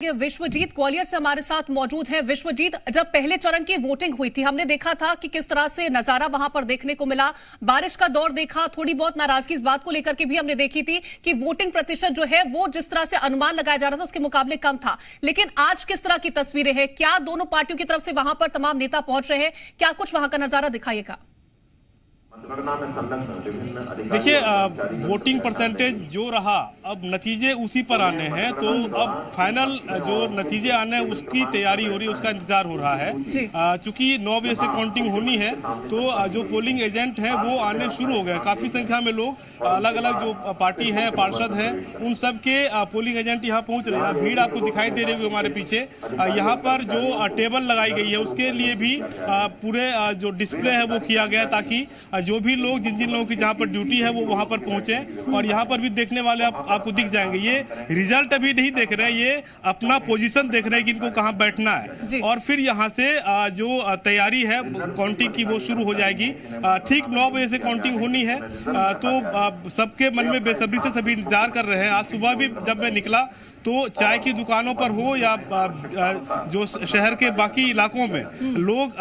विश्वजीत ग्वालियर से हमारे साथ मौजूद है। विश्वजीत, जब पहले चरण की वोटिंग हुई थी, हमने देखा था कि किस तरह से नजारा वहां पर देखने को मिला। बारिश का दौर देखा, थोड़ी बहुत नाराजगी इस बात को लेकर के भी हमने देखी थी कि वोटिंग प्रतिशत जो है वो जिस तरह से अनुमान लगाया जा रहा था उसके मुकाबले कम था। लेकिन आज किस तरह की तस्वीरें हैं? क्या दोनों पार्टियों की तरफ से वहां पर तमाम नेता पहुंच रहे हैं? क्या कुछ वहां का नजारा दिखाइएगा। देखिए, वोटिंग परसेंटेज जो रहा, अब नतीजे उसी पर आने हैं। तो अब फाइनल जो नतीजे आने हैं उसकी तैयारी हो रही है, उसका इंतजार हो रहा है। चूंकि 9 बजे से काउंटिंग होनी है तो जो पोलिंग एजेंट हैं वो आने शुरू हो गए। काफी संख्या में लोग, अलग अलग जो पार्टी है, पार्षद हैं, उन सब के पोलिंग एजेंट यहाँ पहुंच रहे हैं। भीड़ आपको दिखाई दे रही है हमारे पीछे। यहाँ पर जो टेबल लगाई गई है उसके लिए भी पूरे जो डिस्प्ले है वो किया गया, ताकि जो भी लोग, जिन जिन लोगों की जहां पर ड्यूटी है वो वहां पर पहुंचे। और यहां पर भी देखने वाले आपको दिख जाएंगे। ये रिजल्ट अभी नहीं देख रहे हैं, ये अपना पोजीशन देख रहे हैं कि इनको कहां बैठना है। और फिर यहां से जो तैयारी है काउंटिंग की वो शुरू हो जाएगी। ठीक 9 बजे से काउंटिंग होनी है। तो सबके मन में बेसब्री से सभी इंतजार कर रहे हैं। आज सुबह भी जब मैं निकला तो चाय की दुकानों पर हो या जो शहर के बाकी इलाकों में, लोग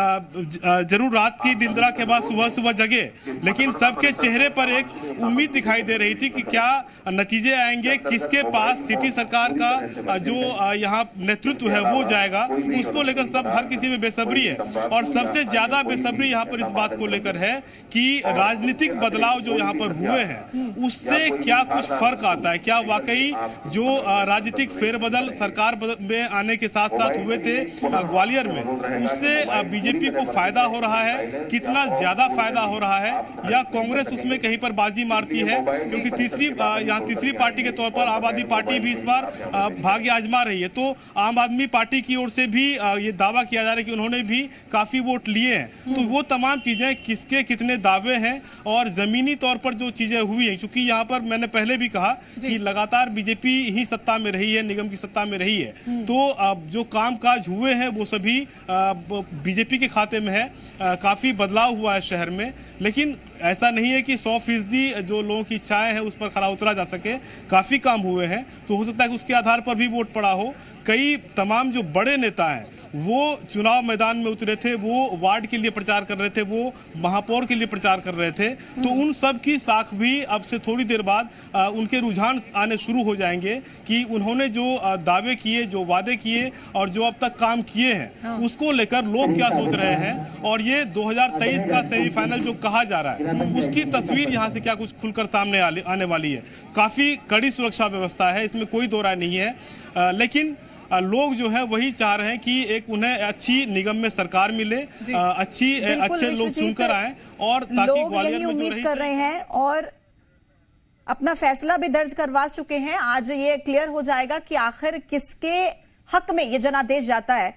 जरूर रात की निंद्रा के बाद सुबह सुबह जगे, लेकिन सबके चेहरे पर एक उम्मीद दिखाई दे रही थी कि क्या नतीजे आएंगे, किसके पास सिटी सरकार का जो यहाँ नेतृत्व है वो जाएगा। उसको लेकर सब, हर किसी में बेसब्री है। और सबसे ज्यादा बेसब्री यहाँ पर इस बात को लेकर है कि राजनीतिक बदलाव जो यहाँ पर हुए हैं उससे क्या कुछ फर्क आता है। क्या वाकई जो राजनीतिक फेरबदल सरकार में आने के साथ साथ हुए थे ग्वालियर में, उससे बीजेपी को फायदा हो रहा है? कितना ज्यादा फायदा हो रहा है, या कांग्रेस उसमें कहीं पर बाजी मारती है? क्योंकि तीसरी पार्टी के तौर पर आम आदमी पार्टी भी इस बार भाग्य आजमा रही है। तो आम आदमी पार्टी की ओर से भी ये दावा किया जा रहा है कि उन्होंने भी काफी वोट लिए हैं। तो वो तमाम चीजें, किसके कितने दावे हैं और जमीनी तौर पर जो चीजें हुई हैं, क्योंकि यहाँ पर मैंने पहले भी कहा कि लगातार बीजेपी ही सत्ता में रही है, निगम की सत्ता में रही है। तो जो कामकाज हुए हैं वो सभी बीजेपी के खाते में है। काफी बदलाव हुआ है शहर में, लेकिन ऐसा नहीं है कि 100% जो लोगों की इच्छाएं हैं उस पर खरा उतरा जा सके। काफी काम हुए हैं, तो हो सकता है कि उसके आधार पर भी वोट पड़ा हो। कई तमाम जो बड़े नेता हैं वो चुनाव मैदान में उतरे थे, वो वार्ड के लिए प्रचार कर रहे थे, वो महापौर के लिए प्रचार कर रहे थे। तो उन सब की साख भी अब से थोड़ी देर बाद उनके रुझान आने शुरू हो जाएंगे कि उन्होंने जो दावे किए, जो वादे किए और जो अब तक काम किए हैं उसको लेकर लोग क्या सोच रहे हैं। और ये 2023 का सेमीफाइनल जो कहा जा रहा है उसकी तस्वीर यहाँ से क्या कुछ खुलकर सामने आने वाली है। काफी कड़ी सुरक्षा व्यवस्था है, इसमें कोई दो राय नहीं है। लेकिन लोग जो है वही चाह रहे हैं कि एक उन्हें अच्छी निगम में सरकार मिले, अच्छे लोग चुनकर आए, और ताकि ग्वालियर में उम्मीद कर रहे हैं और अपना फैसला भी दर्ज करवा चुके हैं। आज ये क्लियर हो जाएगा कि आखिर किसके हक में ये जनादेश जाता है।